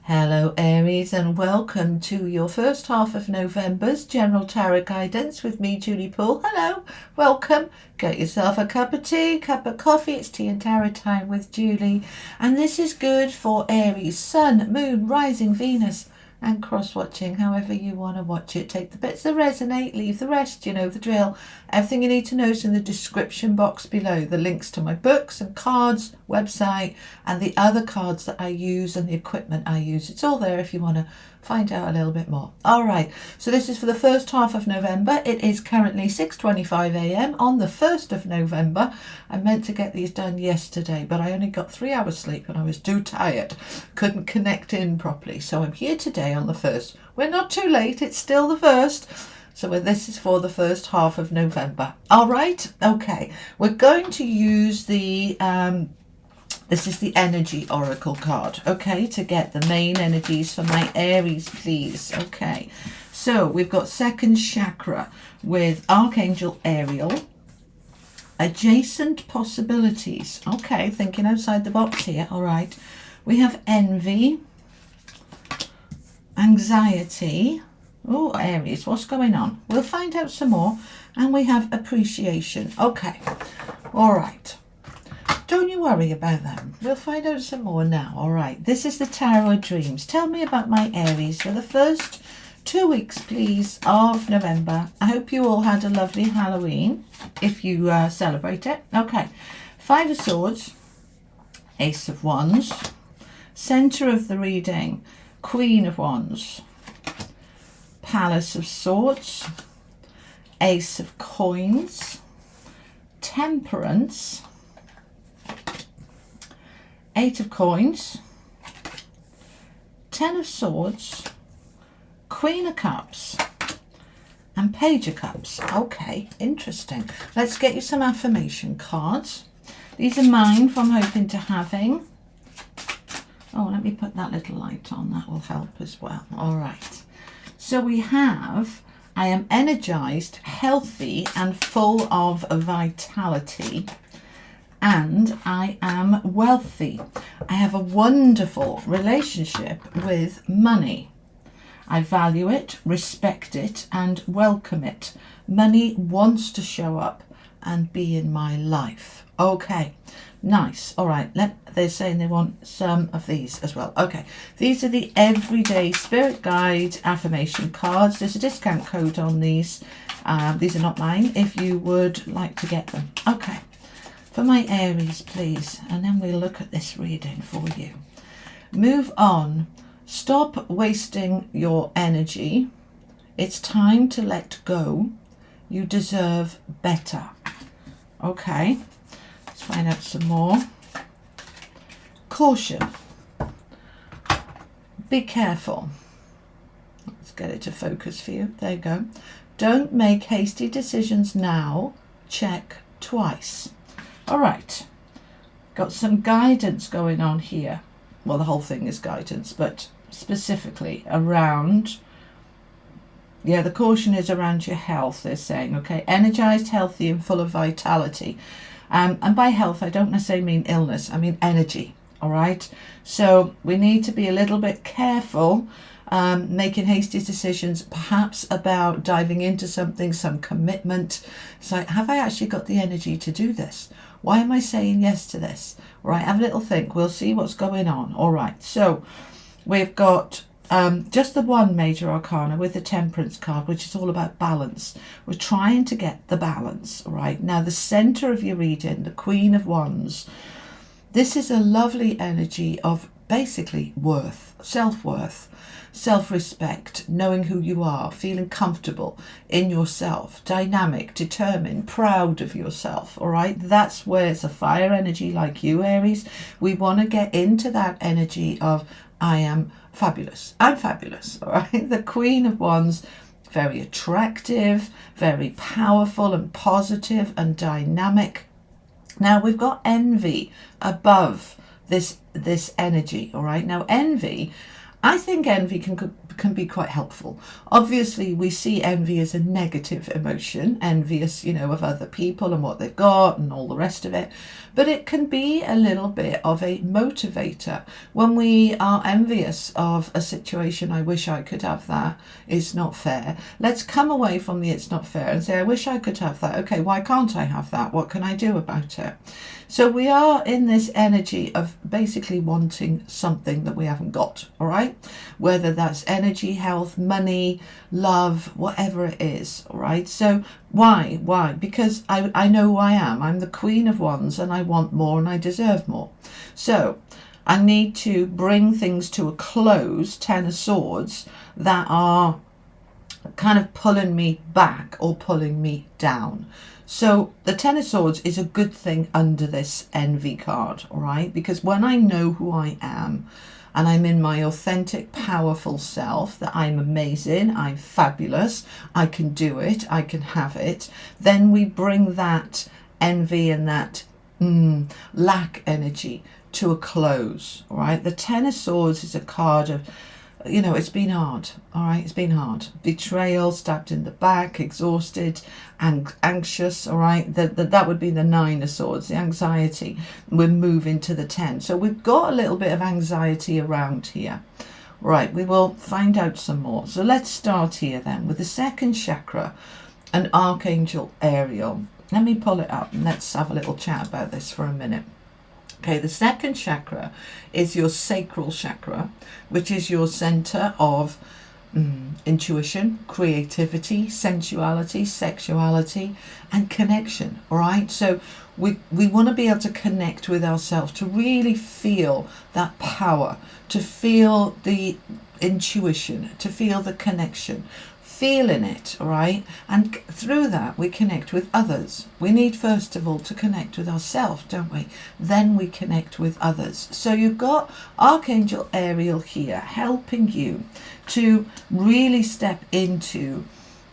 Hello Aries, and welcome to your first half of November's General Tarot Guidance with me, Julie Poole. Hello, welcome. Get yourself a cup of tea, cup of coffee. It's tea and tarot time with Julie. And this is good for Aries, Sun, Moon, Rising, Venus, and cross-watching, however you want to watch it. Take the bits that resonate, leave the rest, you know the drill. Everything you need to know is in the description box below. The links to my books and cards, website, and the other cards that I use and the equipment I use. It's all there if you want to find out a little bit more. All right, so this is for the first half of November. It is currently 6:25 a.m. on the 1st of November. I meant to get these done yesterday, but I only got 3 hours sleep and I was too tired. Couldn't connect in properly. So I'm here today on the 1st. We're not too late. It's still the 1st. So this is for the first half of November. All right. Okay. We're going to use the this is the energy oracle card, okay, to get the main energies for my Aries, please. Okay, so we've got second chakra with Archangel Ariel. Adjacent possibilities. Okay, thinking outside the box here. All right. We have envy, anxiety. Oh, Aries, what's going on? We'll find out some more. And we have appreciation. Okay. All right. Don't you worry about them. We'll find out some more now. All right. This is the Tarot Dreams. Tell me about my Aries for the first 2 weeks, please, of November. I hope you all had a lovely Halloween, if you celebrate it. Okay. 5 of Swords, Ace of Wands, center of the reading, Queen of Wands, Palace of Swords, Ace of Coins, Temperance, 8 of Coins, 10 of Swords, Queen of Cups, and Page of Cups. Okay, interesting. Let's get you some affirmation cards. These are mine from Hoping to Having. Oh, let me put that little light on. That will help as well. All right. So we have, I am energized, healthy, and full of vitality. And I am wealthy. I have a wonderful relationship with money. I value it, respect it, and welcome it. Money wants to show up and be in my life. Okay, nice. All right, they're saying they want some of these as well. Okay, these are the everyday spirit guide affirmation cards. There's a discount code on these. These are not mine if you would like to get them. Okay. For my Aries, please, and then we'll look at this reading for you. Move on. Stop wasting your energy. It's time to let go. You deserve better. Okay, let's find out some more. Caution. Be careful. Let's get it to focus for you. There you go. Don't make hasty decisions now. Check twice. All right, got some guidance going on here. Well, the whole thing is guidance, but specifically around, the caution is around your health, they're saying, okay? Energized, healthy, and full of vitality. And by health, I don't necessarily mean illness, I mean energy, all right? So we need to be a little bit careful making hasty decisions, perhaps about diving into something, some commitment. It's like, have I actually got the energy to do this? Why am I saying yes to this? Right, have a little think. We'll see what's going on. All right, so we've got just the one major arcana with the Temperance card, which is all about balance. We're trying to get the balance, right? Now, the center of your reading, the Queen of Wands, this is a lovely energy of basically worth, self-worth, self-respect, knowing who you are, feeling comfortable in yourself, dynamic, determined, proud of yourself. All right, that's where it's a fire energy like you, Aries. We want to get into that energy of I am fabulous. I'm fabulous. All right, the Queen of Wands, very attractive, very powerful and positive and dynamic. Now we've got envy above this energy. All right, now envy, I think envy can be quite helpful. Obviously, we see envy as a negative emotion, envious, of other people and what they've got and all the rest of it. But it can be a little bit of a motivator when we are envious of a situation. I wish I could have that. It's not fair. Let's come away from the it's not fair and say, I wish I could have that. Okay, why can't I have that? What can I do about it? So we are in this energy of basically wanting something that we haven't got, all right? Whether that's energy, health, money, love, whatever it is, all right? So why? Because I know who I am. I'm the Queen of Wands and I want more and I deserve more. So I need to bring things to a close, Ten of Swords, that are kind of pulling me back or pulling me down. So the Ten of Swords is a good thing under this envy card, all right? Because when I know who I am and I'm in my authentic, powerful self, that I'm amazing, I'm fabulous, I can do it, I can have it, then we bring that envy and that lack energy to a close, all right? The Ten of Swords is a card of, it's been hard, all right? It's been hard. Betrayal, stabbed in the back, exhausted and anxious, all right? That would be the Nine of Swords, the anxiety. We're moving to the 10. So we've got a little bit of anxiety around here. Right, we will find out some more. So let's start here then with the second chakra, an Archangel Ariel. Let me pull it up and let's have a little chat about this for a minute. Okay, the second chakra is your sacral chakra, which is your center of intuition, creativity, sensuality, sexuality, and connection. All right, so we want to be able to connect with ourselves, to really feel that power, to feel the intuition, to feel the connection, feeling it, all right? And through that, we connect with others. We need, first of all, to connect with ourselves, don't we? Then we connect with others. So you've got Archangel Ariel here helping you to really step into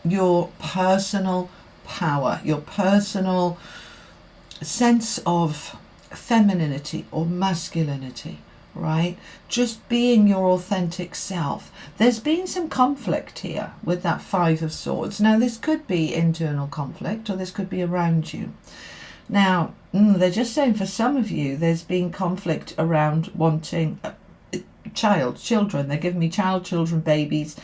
your personal power, your personal sense of femininity or masculinity, right? Just being your authentic self. There's been some conflict here with that Five of Swords. Now, this could be internal conflict or this could be around you. Now, they're just saying for some of you, there's been conflict around wanting children. They're giving me children, babies.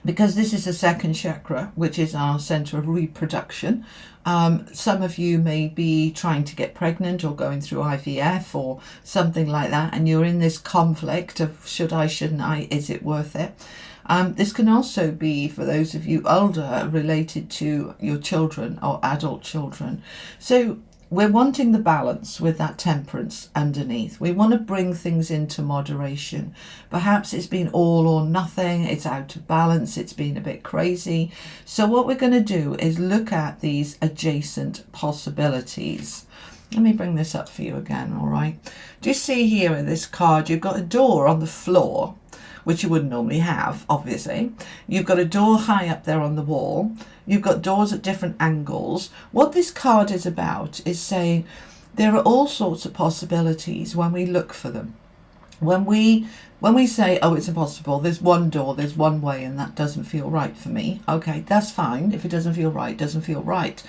Because this is the second chakra, which is our center of reproduction. Some of you may be trying to get pregnant or going through IVF or something like that, and you're in this conflict of should I, shouldn't I, is it worth it? This can also be, for those of you older, related to your children or adult children. So we're wanting the balance with that temperance underneath. We want to bring things into moderation. Perhaps it's been all or nothing. It's out of balance. It's been a bit crazy. So what we're going to do is look at these adjacent possibilities. Let me bring this up for you again, all right? Do you see here in this card, you've got a door on the floor, which you wouldn't normally have, obviously. You've got a door high up there on the wall. You've got doors at different angles. What this card is about is saying there are all sorts of possibilities when we look for them. When we say, oh, it's impossible, there's one door, there's one way, and that doesn't feel right for me. Okay, that's fine. If it doesn't feel right, it doesn't feel right.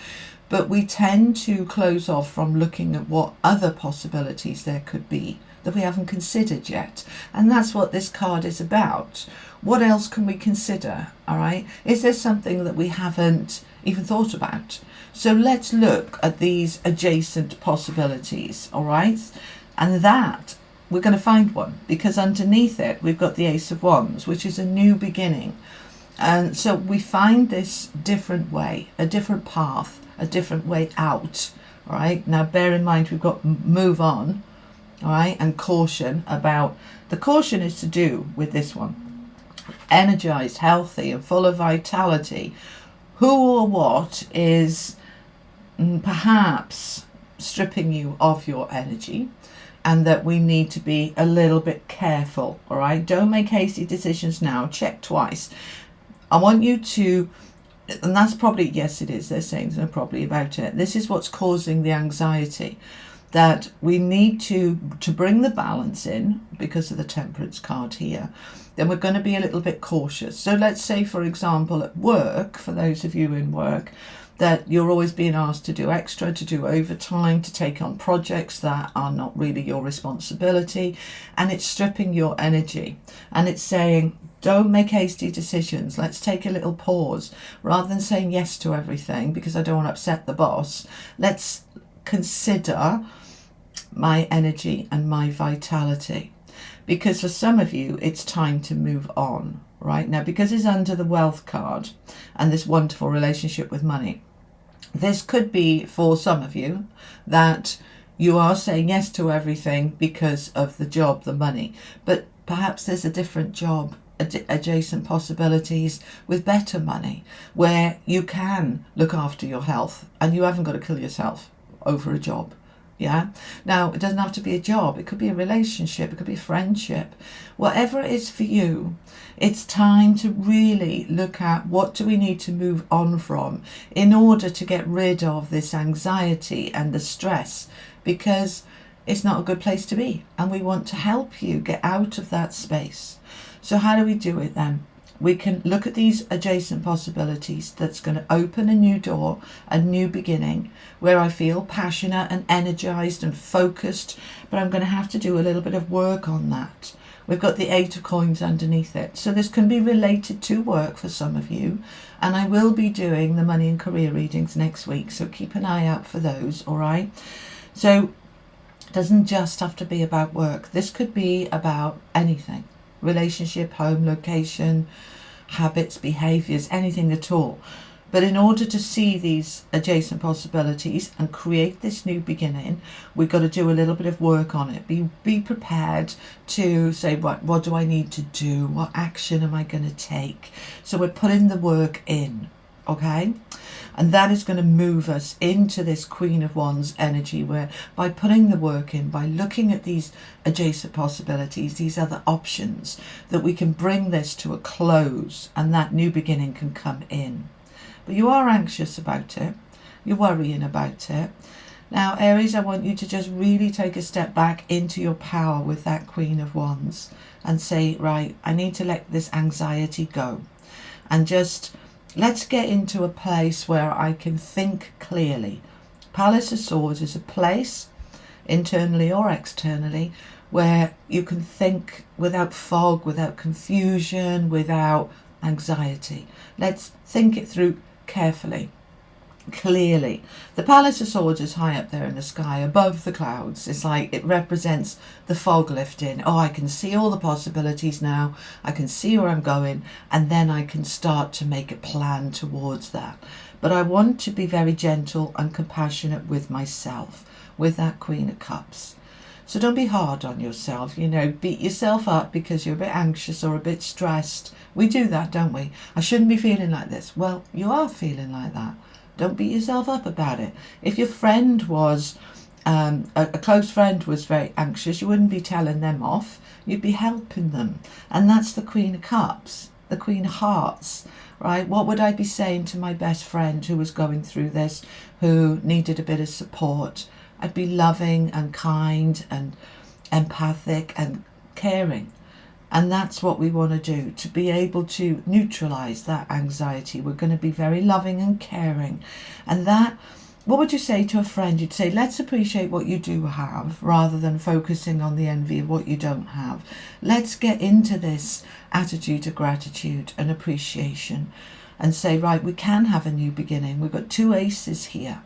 But we tend to close off from looking at what other possibilities there could be that we haven't considered yet. And that's what this card is about. What else can we consider, all right? Is there something that we haven't even thought about? So let's look at these adjacent possibilities, all right? And that, we're going to find one, because underneath it, we've got the Ace of Wands, which is a new beginning. And so we find this different way, a different path, a different way out, all right? Now, bear in mind, we've got move on, all right, and caution about, the caution is to do with this one. Energized, healthy, and full of vitality. Who or what is perhaps stripping you of your energy, and that we need to be a little bit careful, all right? Don't make hasty decisions now. Check twice. I want you to, and that's probably, yes, it is. They're saying something probably about it. This is what's causing the anxiety. that we need to bring the balance in because of the Temperance card here, then we're going to be a little bit cautious. So let's say, for example, at work, for those of you in work, that you're always being asked to do extra, to do overtime, to take on projects that are not really your responsibility, and it's stripping your energy, and it's saying, don't make hasty decisions. Let's take a little pause. Rather than saying yes to everything because I don't want to upset the boss, let's consider my energy and my vitality. Because for some of you, it's time to move on, right? Now, because it's under the wealth card and this wonderful relationship with money, this could be for some of you that you are saying yes to everything because of the job, the money, but perhaps there's a different job, adjacent possibilities with better money where you can look after your health and you haven't got to kill yourself over a job. Yeah. Now, it doesn't have to be a job. It could be a relationship. It could be a friendship. Whatever it is for you, it's time to really look at what do we need to move on from in order to get rid of this anxiety and the stress, because it's not a good place to be. And we want to help you get out of that space. So how do we do it then? We can look at these adjacent possibilities that's going to open a new door, a new beginning, where I feel passionate and energized and focused, but I'm going to have to do a little bit of work on that. We've got the 8 of coins underneath it. So this can be related to work for some of you. And I will be doing the money and career readings next week. So keep an eye out for those, all right? So it doesn't just have to be about work. This could be about anything. Relationship, home, location, habits, behaviors, anything at all. But in order to see these adjacent possibilities and create this new beginning, we've got to do a little bit of work on it. Be prepared to say, what do I need to do? What action am I going to take? So we're putting the work in, okay? And that is going to move us into this Queen of Wands energy, where by putting the work in, by looking at these adjacent possibilities, these other options, that we can bring this to a close and that new beginning can come in. But you are anxious about it. You're worrying about it. Now, Aries, I want you to just really take a step back into your power with that Queen of Wands and say, right, I need to let this anxiety go. And just let's get into a place where I can think clearly. Palace of Swords is a place, internally or externally, where you can think without fog, without confusion, without anxiety. Let's think it through carefully, clearly. The Palace of Swords is high up there in the sky, above the clouds. It's like it represents the fog lifting. Oh, I can see all the possibilities now. I can see where I'm going, and then I can start to make a plan towards that. But I want to be very gentle and compassionate with myself, with that Queen of Cups. So don't be hard on yourself, beat yourself up because you're a bit anxious or a bit stressed. We do that, don't we? I shouldn't be feeling like this. Well, you are feeling like that. Don't beat yourself up about it. If your friend was, a close friend was very anxious, you wouldn't be telling them off. You'd be helping them. And that's the Queen of Cups, the Queen of Hearts, right? What would I be saying to my best friend who was going through this, who needed a bit of support? I'd be loving and kind and empathic and caring. And that's what we want to do, to be able to neutralize that anxiety. We're going to be very loving and caring. And that, what would you say to a friend? You'd say, let's appreciate what you do have rather than focusing on the envy of what you don't have. Let's get into this attitude of gratitude and appreciation and say, right, we can have a new beginning. We've got 2 aces here.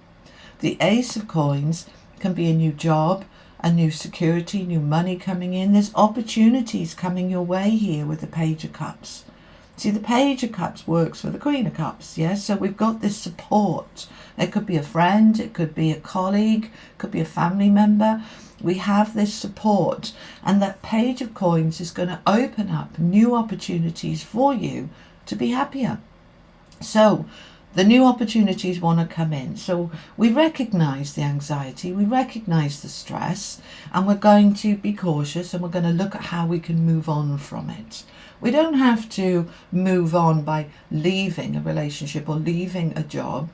The Ace of Coins can be a new job, a new security, new money coming in. There's opportunities coming your way here with the Page of Cups. See, the Page of Cups works for the Queen of Cups, yes? So we've got this support. It could be a friend, it could be a colleague, it could be a family member. We have this support, and that Page of Coins is going to open up new opportunities for you to be happier. So the new opportunities want to come in. So we recognize the anxiety, we recognize the stress, and we're going to be cautious and we're going to look at how we can move on from it. We don't have to move on by leaving a relationship or leaving a job.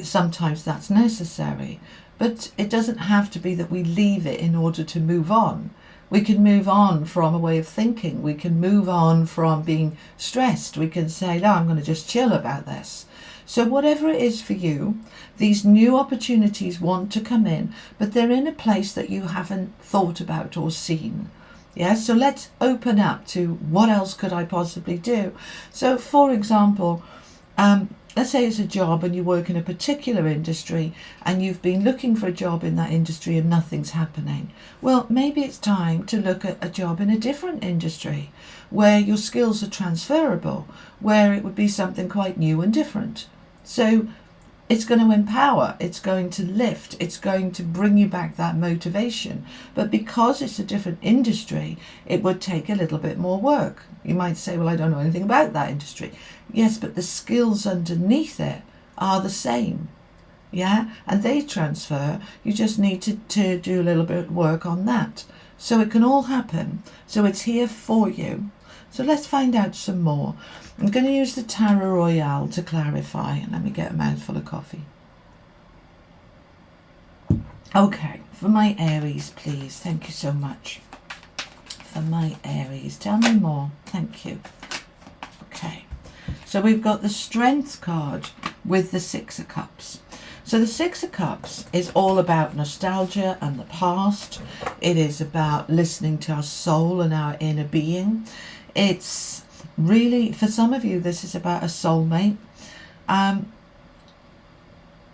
Sometimes that's necessary. But it doesn't have to be that we leave it in order to move on. We can move on from a way of thinking. We can move on from being stressed. We can say, no, I'm going to just chill about this. So whatever it is for you, these new opportunities want to come in, but they're in a place that you haven't thought about or seen. Yeah, so let's open up to what else could I possibly do. So for example, let's say it's a job and you work in a particular industry and you've been looking for a job in that industry and nothing's happening. Well, maybe it's time to look at a job in a different industry where your skills are transferable, where it would be something quite new and different. So it's going to empower, it's going to lift, it's going to bring you back that motivation. But because it's a different industry, it would take a little bit more work. You might say, well, I don't know anything about that industry. Yes, but the skills underneath it are the same. Yeah, and they transfer. You just need to do a little bit of work on that. So it can all happen. So it's here for you. So let's find out some more. I'm going to use the Tarot Royale to clarify. Let me get a mouthful of coffee. Okay, for my Aries, please. Thank you so much. For my Aries, tell me more. Thank you. Okay, so we've got the Strength card with the Six of Cups. So the Six of Cups is all about nostalgia and the past. It is about listening to our soul and our inner being. It's really, for some of you, this is about a soulmate.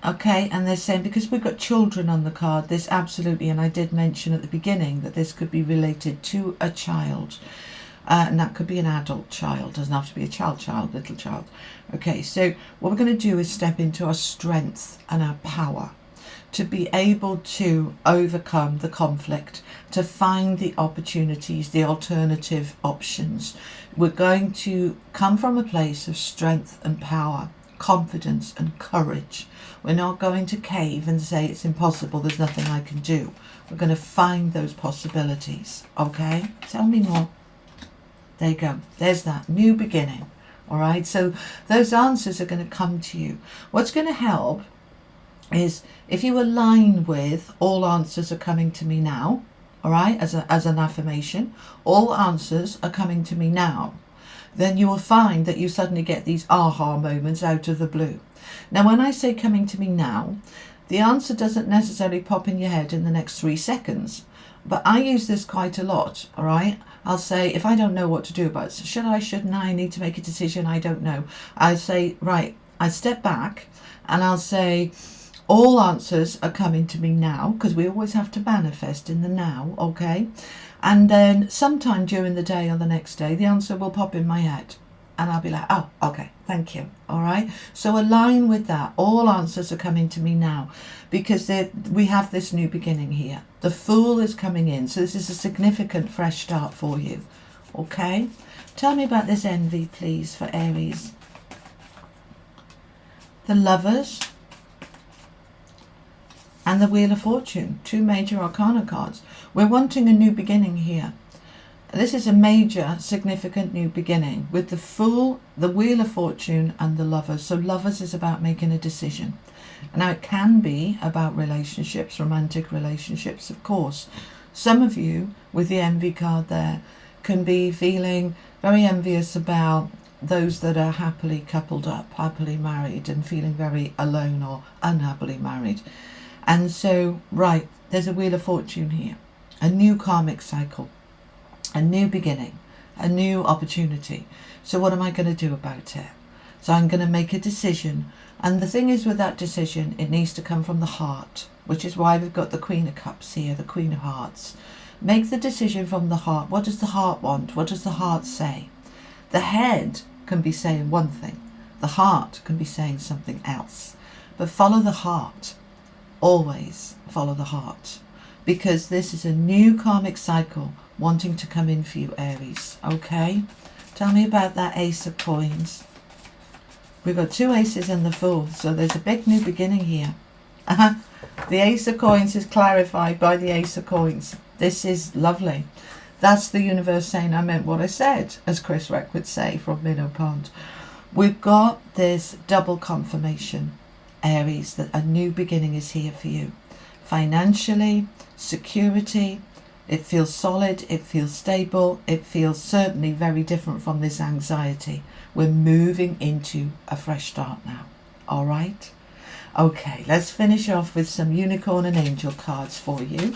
Okay, and they're saying, because we've got children on the card, this absolutely, and I did mention at the beginning that this could be related to a child. And that could be an adult child, doesn't have to be a child, little child. Okay, so what we're going to do is step into our strength and our power to be able to overcome the conflict, to find the opportunities, the alternative options. We're going to come from a place of strength and power, confidence and courage. We're not going to cave and say it's impossible, there's nothing I can do. We're going to find those possibilities. Okay, tell me more. There you go. There's that new beginning. All right. So those answers are going to come to you. What's going to help is if you align with all answers are coming to me now. All right. As an affirmation, all answers are coming to me now. Then you will find that you suddenly get these aha moments out of the blue. Now, when I say coming to me now, the answer doesn't necessarily pop in your head in the next 3 seconds. But I use this quite a lot, all right? I'll say, if I don't know what to do about it, should I, shouldn't I, need to make a decision, I don't know. I say, right, I step back and I'll say, all answers are coming to me now, because we always have to manifest in the now, okay? And then sometime during the day or the next day, the answer will pop in my head. And I'll be like, oh, okay, thank you, all right? So align with that. All answers are coming to me now, because we have this new beginning here. The Fool is coming in, so this is a significant fresh start for you, okay? Tell me about this envy, please, for Aries. The Lovers and the Wheel of Fortune, 2 major arcana cards. We're wanting a new beginning here. This is a major, significant new beginning with the Fool, the Wheel of Fortune and the Lovers. So Lovers is about making a decision. Now it can be about relationships, romantic relationships, of course. Some of you, with the envy card there, can be feeling very envious about those that are happily coupled up, happily married, and feeling very alone or unhappily married. And so, right, there's a Wheel of Fortune here, a new karmic cycle. A new beginning, a new opportunity. So what am I going to do about it? So I'm going to make a decision. And the thing is with that decision, it needs to come from the heart, which is why we've got the Queen of Cups here, the Queen of Hearts. Make the decision from the heart. What does the heart want? What does the heart say? The head can be saying one thing. The heart can be saying something else. But follow the heart. Always follow the heart. Because this is a new karmic cycle wanting to come in for you, Aries. Okay? Tell me about that Ace of Coins. We've got 2 aces and the Fool, so there's a big new beginning here. The Ace of Coins is clarified by the Ace of Coins. This is lovely. That's the universe saying I meant what I said, as Chris Reck would say from Minnow Pond. We've got this double confirmation, Aries, that a new beginning is here for you. financially, security. It feels solid, it feels stable, it feels certainly very different from this anxiety. We're moving into a fresh start now. All right? Okay, let's finish off with some unicorn and angel cards for you.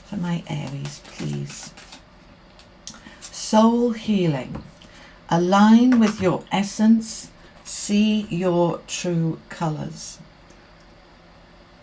For my Aries, please. Soul healing. Align with your essence. See your true colours.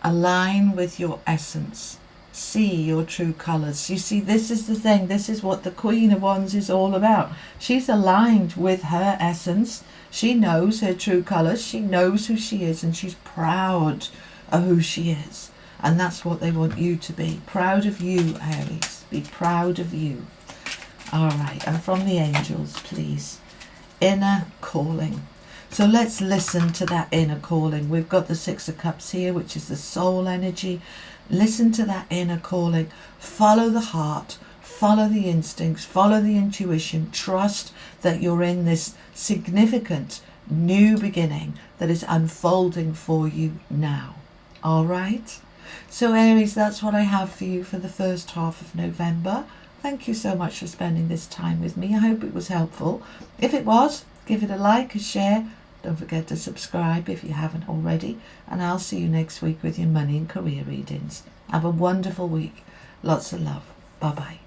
Align with your essence. See your true colours. You see, this is the thing. This is what the Queen of Wands is all about. She's aligned with her essence. She knows her true colours. She knows who she is, and she's proud of who she is. And that's what they want you to be. Proud of you, Aries. Be proud of you. All right. And from the angels, please. Inner calling. So let's listen to that inner calling. We've got the Six of Cups here, which is the soul energy. Listen to that inner calling. Follow the heart. Follow the instincts. Follow the intuition. Trust that you're in this significant new beginning that is unfolding for you now. All right? So Aries, that's what I have for you for the first half of November. Thank you so much for spending this time with me. I hope it was helpful. If it was, give it a like, a share. Don't forget to subscribe if you haven't already. And I'll see you next week with your money and career readings. Have a wonderful week. Lots of love. Bye-bye.